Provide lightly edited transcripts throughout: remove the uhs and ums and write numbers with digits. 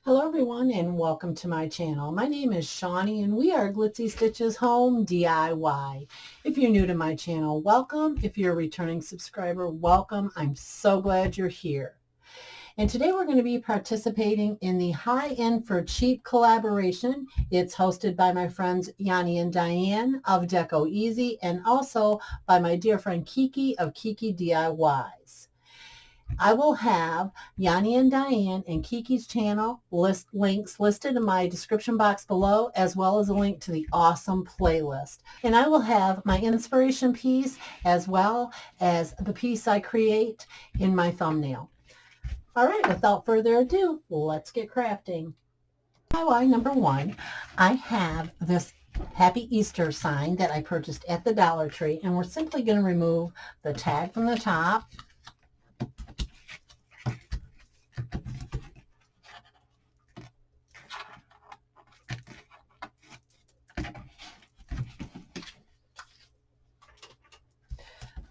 Hello everyone and welcome to my channel. My name is Shawnee and we are Glitzy Stitches Home DIY. If you're new to my channel, welcome. If you're a returning subscriber, welcome. I'm so glad you're here. And today we're going to be participating in the High End for Cheap collaboration. It's hosted by my friends Yanni and Diane of Deco Easy and also by my dear friend Kiki of Kiki DIYs. I will have Yanni and Diane and Kiki's channel links listed in my description box below, as well as a link to the awesome playlist. And I will have my inspiration piece as well as the piece I create in my thumbnail. All right, without further ado, let's get crafting. DIY number one, I have this Happy Easter sign that I purchased at the Dollar Tree, and we're simply going to remove the tag from the top.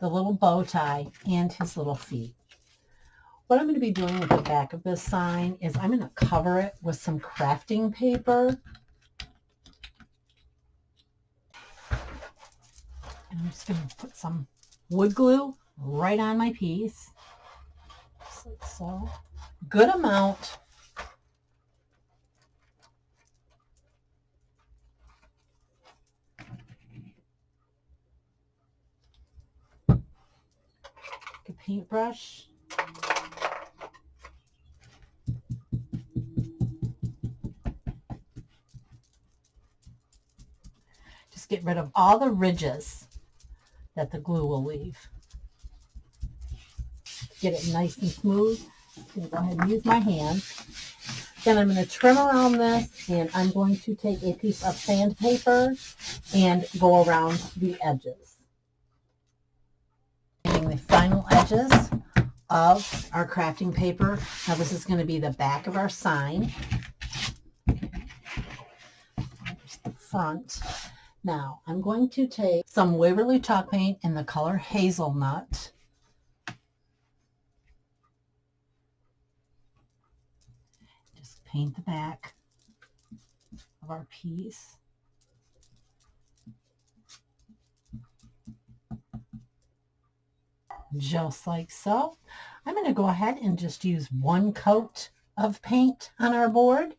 The little bow tie and his little feet. What I'm going to be doing with the back of this sign is I'm going to cover it with some crafting paper. And I'm just going to put some wood glue right on my piece. Just like so. Good amount. A paintbrush. Just get rid of all the ridges that the glue will leave. Get it nice and smooth. I'm going to go ahead and use my hand. Then I'm going to trim around this, and I'm going to take a piece of sandpaper and go around the edges. The final edges of our crafting paper. Now this is going to be the back of our sign. There's the front. Now I'm going to take some Waverley chalk paint in the color hazelnut. Just paint the back of our piece. Just like so. I'm going to go ahead and just use one coat of paint on our board.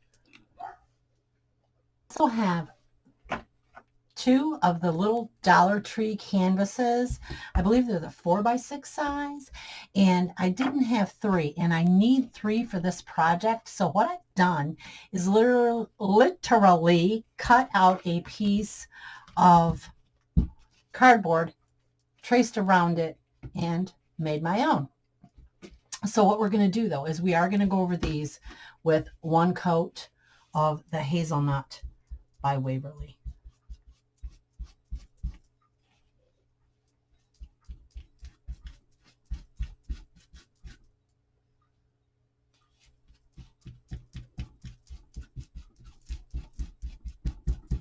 Also have two of the little Dollar Tree canvases. I believe they're the 4x6 size, and I didn't have three, and I need three for this project. So what I've done is literally cut out a piece of cardboard, traced around it, and made my own. So what we're going to do though is we are going to go over these with one coat of the hazelnut by Waverley.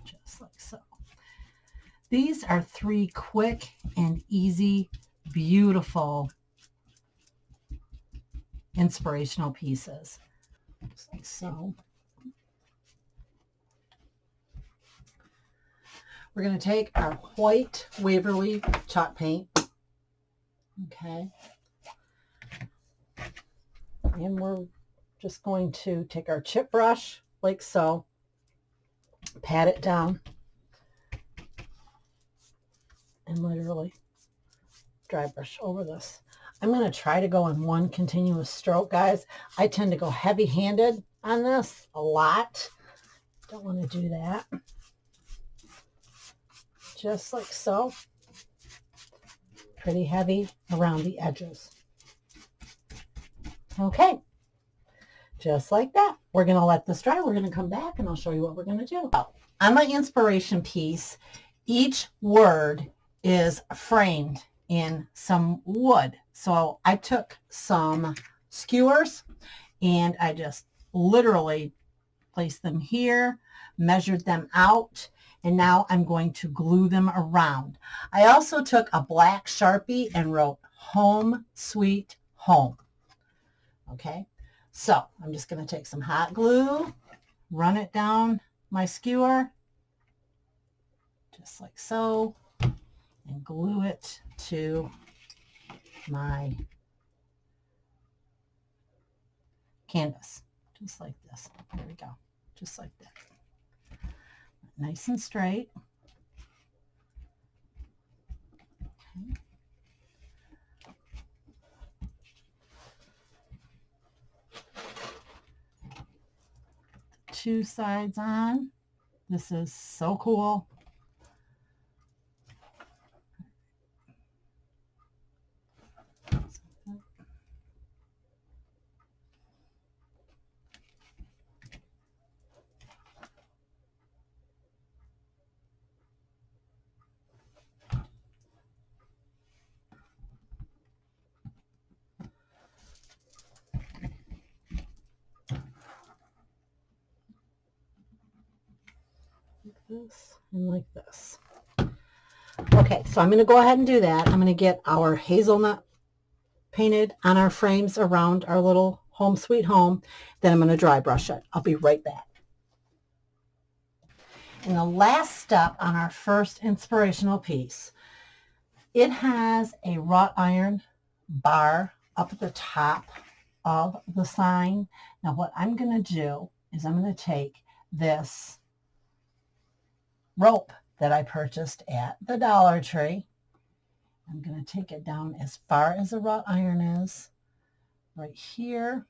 Just like so. These are three quick and easy, beautiful, inspirational pieces. Just like so. We're going to take our white Waverley chalk paint. Okay. And we're just going to take our chip brush like so, pat it down, and literally dry brush over this. I'm going to try to go in one continuous stroke, guys. I tend to go heavy-handed on this a lot. Don't want to do that. Just like so. Pretty heavy around the edges. Okay. Just like that. We're going to let this dry. We're going to come back and I'll show you what we're going to do. On my inspiration piece, each word is framed in some wood. So I took some skewers and I just literally placed them here, measured them out, and now I'm going to glue them around. I also took a black Sharpie and wrote Home Sweet Home. Okay, So I'm just going to take some hot glue, run it down my skewer, just like so, and glue it to my canvas, just like this. There we go, just like that. Nice and straight. Okay. Two sides on. This is so cool. This and like this. Okay, so I'm going to go ahead and do that. I'm going to get our hazelnut painted on our frames around our little home sweet home. Then I'm going to dry brush it. I'll be right back. And the last step on our first inspirational piece, it has a wrought iron bar up at the top of the sign. Now what I'm going to do is I'm going to take this rope that I purchased at the Dollar Tree. I'm going to take it down as far as the wrought iron is, right here.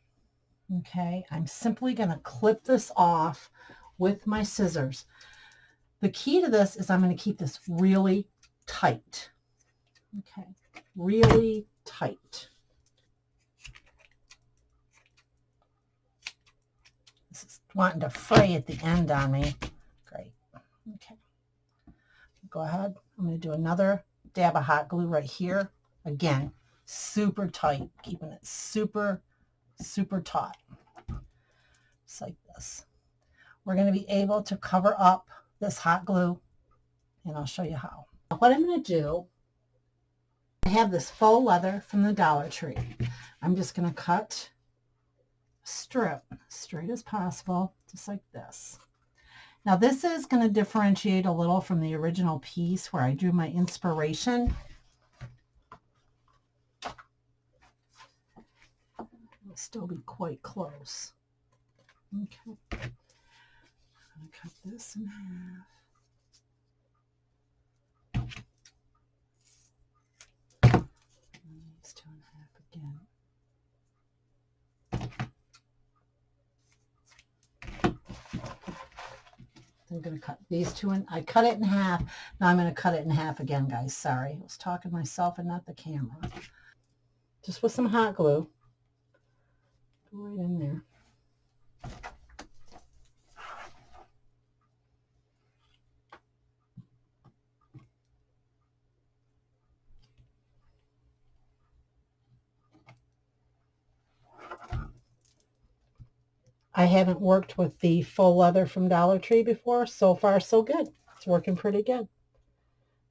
Okay, I'm simply going to clip this off with my scissors. The key to this is I'm going to keep this really tight. Okay, really tight. This is wanting to fray at the end on me. Great. Okay. Go ahead. I'm going to do another dab of hot glue right here. Again, super tight, keeping it super, super taut. Just like this. We're going to be able to cover up this hot glue, and I'll show you how. What I'm going to do, I have this faux leather from the Dollar Tree. I'm just going to cut a strip straight as possible, just like this. Now this is going to differentiate a little from the original piece where I drew my inspiration. It'll still be quite close. Okay. I'm going to cut this in half. And these two in half again. I'm going to cut these two in. I cut it in half. Now I'm going to cut it in half again, guys. Sorry. I was talking to myself and not the camera. Just with some hot glue. Go right in there. I haven't worked with the faux leather from Dollar Tree before. So far, so good. It's working pretty good.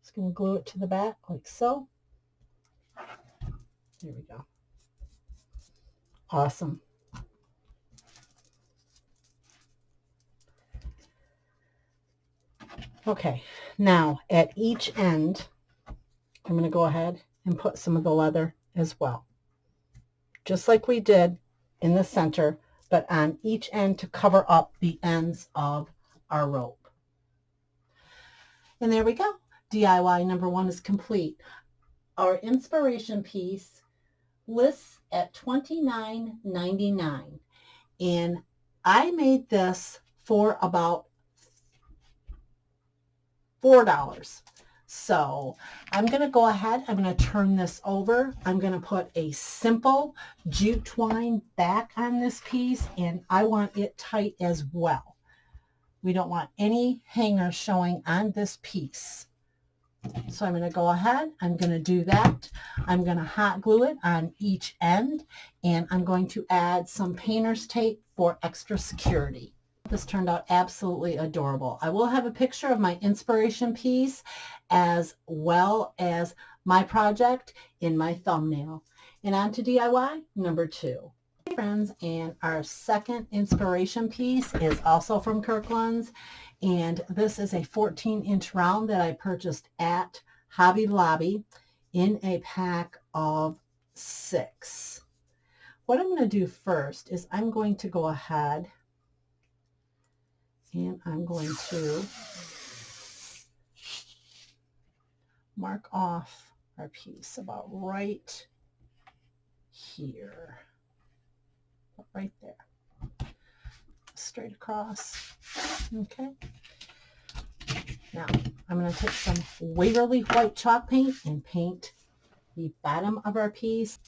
Just going to glue it to the back like so. There we go. Awesome. Okay, now at each end, I'm going to go ahead and put some of the leather as well. Just like we did in the center, but on each end to cover up the ends of our rope. And there we go. DIY number 1 is complete. Our inspiration piece lists at $29.99, and I made this for about $4. So I'm going to go ahead, I'm going to turn this over. I'm going to put a simple jute twine back on this piece, and I want it tight as well. We don't want any hangers showing on this piece. So I'm going to go ahead, I'm going to do that. I'm going to hot glue it on each end, and I'm going to add some painter's tape for extra security. This turned out absolutely adorable. I will have a picture of my inspiration piece as well as my project in my thumbnail. And on to DIY number 2. Hey friends, and our second inspiration piece is also from Kirkland's, and this is a 14-inch round that I purchased at Hobby Lobby in a pack of 6. What I'm going to do first is I'm going to go ahead and I'm going to mark off our piece about right here, right there, straight across. Okay. Now I'm going to take some Waverley white chalk paint and paint the bottom of our piece.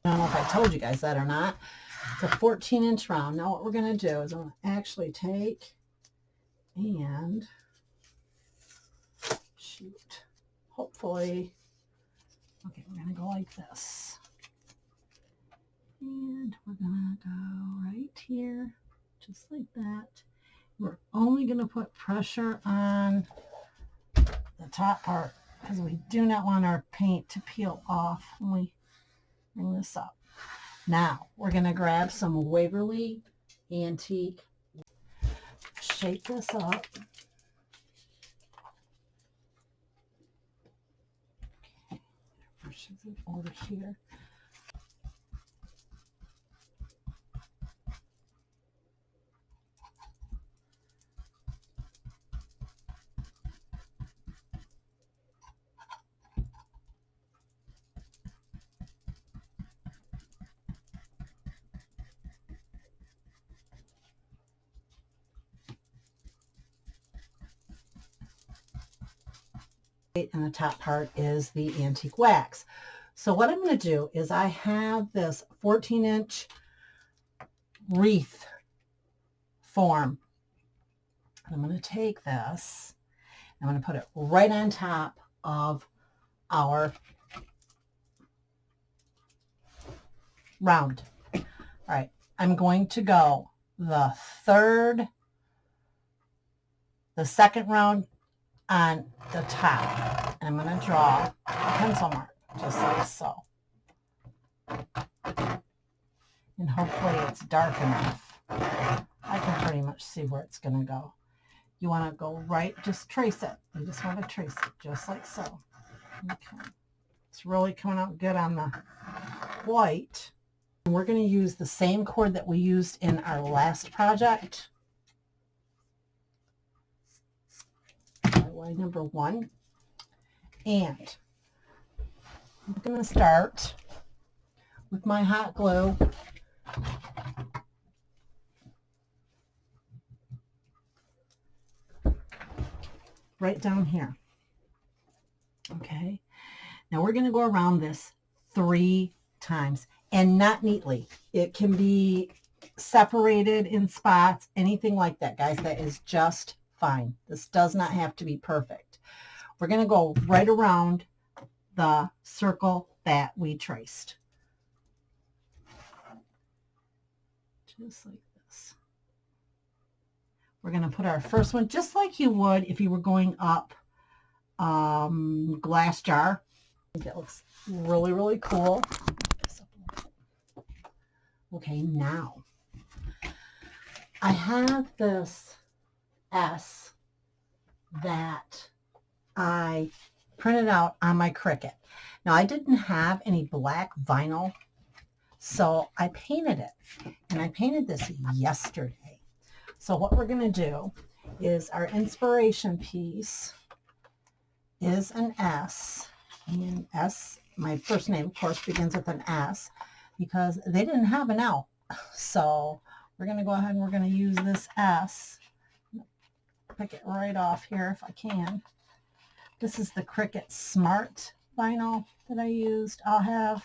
I don't know if I told you guys that or not. It's a 14-inch round. Now what we're going to do is I'm going to actually take and shoot. Hopefully, okay, we're going to go like this. And we're going to go right here, just like that. We're only going to put pressure on the top part because we do not want our paint to peel off when we bring this up. Now, we're going to grab some Waverley Antique, shake this up. Okay, pushes it over here. And the top part is the antique wax. So what I'm going to do is I have this 14-inch wreath form. And I'm going to take this, I'm going to put it right on top of our round. All right, I'm going to go the second round on the top. And I'm going to draw a pencil mark, just like so. And hopefully it's dark enough. I can pretty much see where it's going to go. You want to go right, just trace it. You just want to trace it, just like so. Okay. It's really coming out good on the white. And we're going to use the same cord that we used in our last project. DIY number 1. And I'm going to start with my hot glue. Right down here. Okay. Now we're going to go around this 3 times, and not neatly. It can be separated in spots, anything like that, guys. That is just fine. This does not have to be perfect. We're going to go right around the circle that we traced. Just like this. We're going to put our first one just like you would if you were going up glass jar. I think that looks really, really cool. Okay, now I have this S that I printed out on my Cricut. Now I didn't have any black vinyl, so I painted it, and I painted this yesterday. So what we're going to do is our inspiration piece is an S, and S, my first name of course begins with an S because they didn't have an L. So we're going to go ahead and we're going to use this S. Pick it right off here if I can. This is the Cricut Smart vinyl that I used. I'll have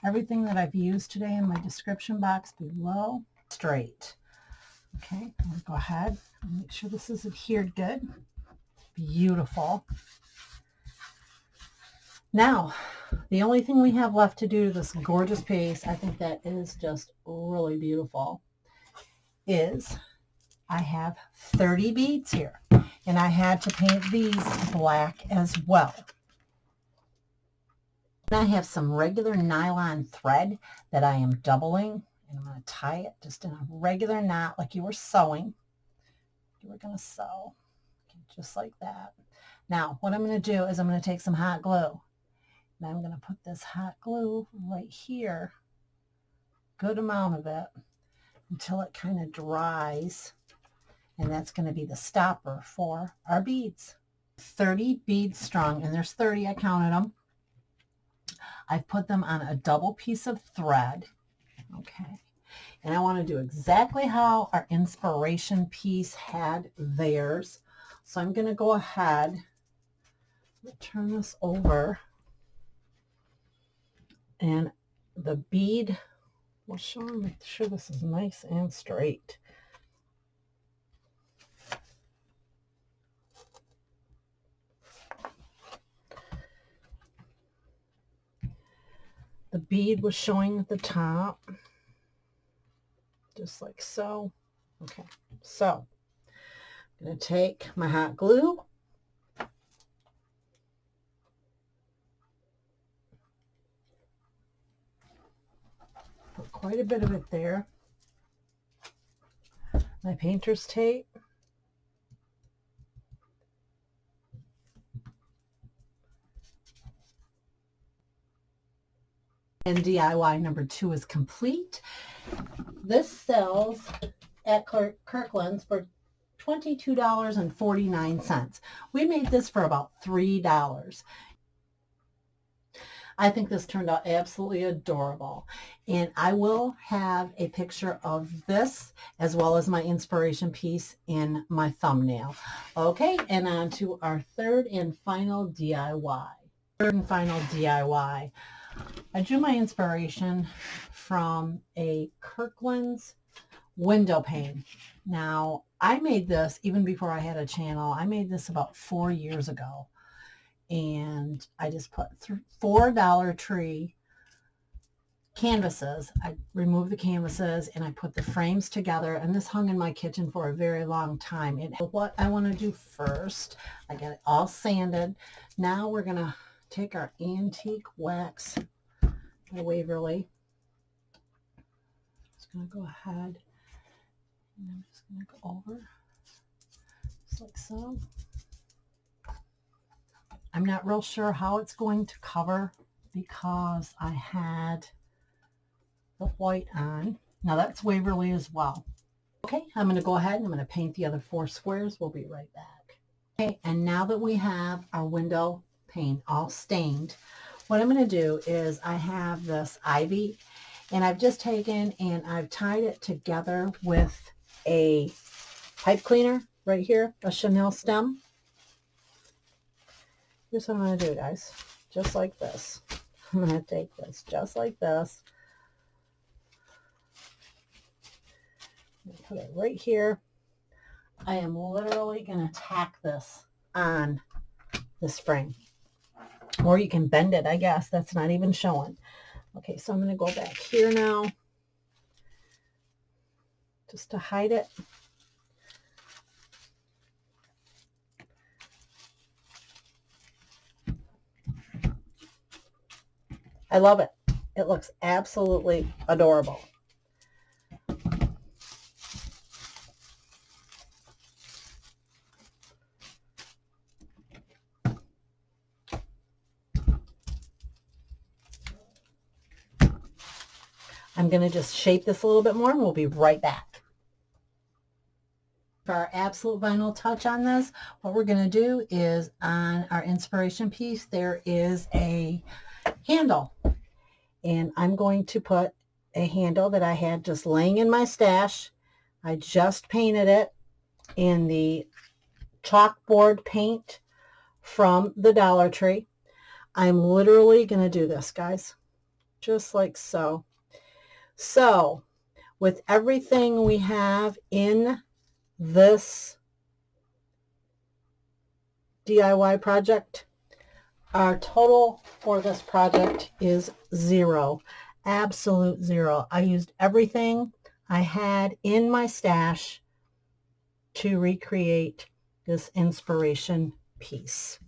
everything that I've used today in my description box below. Straight. Okay, I'm going to go ahead and make sure this is adhered good. Beautiful. Now, the only thing we have left to do to this gorgeous piece, I think that is just really beautiful, is I have 30 beads here. And I had to paint these black as well. I have some regular nylon thread that I am doubling, and I'm going to tie it just in a regular knot like you were sewing. You were going to sew, just like that. Now, what I'm going to do is I'm going to take some hot glue, and I'm going to put this hot glue right here, good amount of it, until it kind of dries, and that's going to be the stopper for our beads. 30 beads strong, and there's 30, I counted them. I've put them on a double piece of thread, okay, and I want to do exactly how our inspiration piece had theirs. So I'm going to go ahead and turn this over, and the bead will show, make sure this is nice and straight. The bead was showing at the top, just like so. Okay, so I'm going to take my hot glue, put quite a bit of it there, my painter's tape, and DIY number 2 is complete. This sells at Kirkland's for $22.49. We made this for about $3. I think this turned out absolutely adorable, and I will have a picture of this as well as my inspiration piece in my thumbnail. Okay, and on to our third and final DIY. I drew my inspiration from a Kirkland's window pane. Now, I made this even before I had a channel. I made this about 4 years ago. And I just put 4 Dollar Tree canvases. I removed the canvases and I put the frames together, and this hung in my kitchen for a very long time. And what I want to do first, I got it all sanded. Now we're going to take our antique wax by Waverley. Just going to go ahead and I'm just going to go over just like so. I'm not real sure how it's going to cover because I had the white on. Now that's Waverley as well. Okay, I'm going to go ahead and I'm going to paint the other 4 squares. We'll be right back. Okay, and now that we have our window pane all stained, what I'm going to do is I have this ivy, and I've just taken and I've tied it together with a pipe cleaner right here, a chenille stem. Here's what I'm going to do, guys. Just like this. I'm going to take this just like this. Put it right here. I am literally going to tack this on the spring. Or you can bend it, I guess. That's not even showing. Okay, so I'm going to go back here now, just to hide it. I love it. It looks absolutely adorable. I'm going to just shape this a little bit more and we'll be right back. For our absolute final touch on this, what we're going to do is on our inspiration piece, there is a handle. And I'm going to put a handle that I had just laying in my stash. I just painted it in the chalkboard paint from the Dollar Tree. I'm literally going to do this, guys, just like so. So with everything we have in this DIY project, our total for this project is 0. Absolute 0. I used everything I had in my stash to recreate this inspiration piece.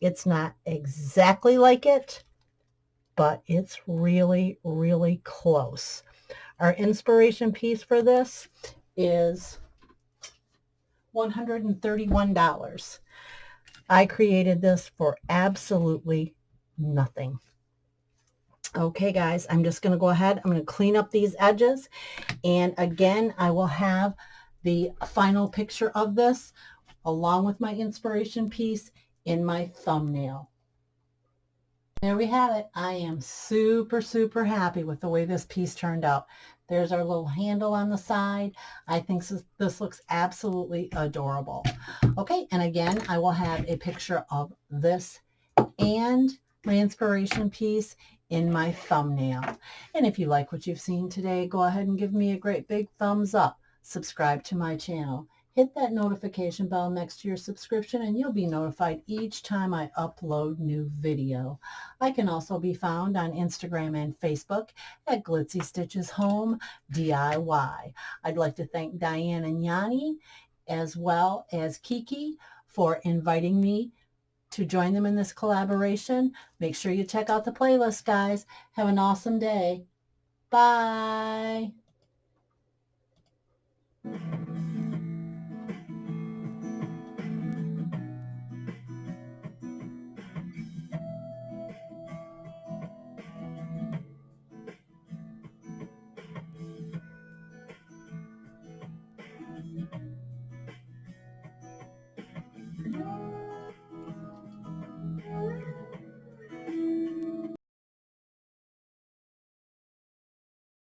It's not exactly like it, but it's really, really close. Our inspiration piece for this is $131. I created this for absolutely nothing. Okay, guys, I'm just going to go ahead. I'm going to clean up these edges. And again, I will have the final picture of this along with my inspiration piece in my thumbnail. There we have it. I am super, super happy with the way this piece turned out. There's our little handle on the side. I think this looks absolutely adorable. Okay, and again, I will have a picture of this and my inspiration piece in my thumbnail. And if you like what you've seen today, go ahead and give me a great big thumbs up. Subscribe to my channel. Hit that notification bell next to your subscription and you'll be notified each time I upload new video. I can also be found on Instagram and Facebook at Glitzy Stitches Home DIY. I'd like to thank Diane and Yanni as well as Kiki for inviting me to join them in this collaboration. Make sure you check out the playlist, guys. Have an awesome day. Bye.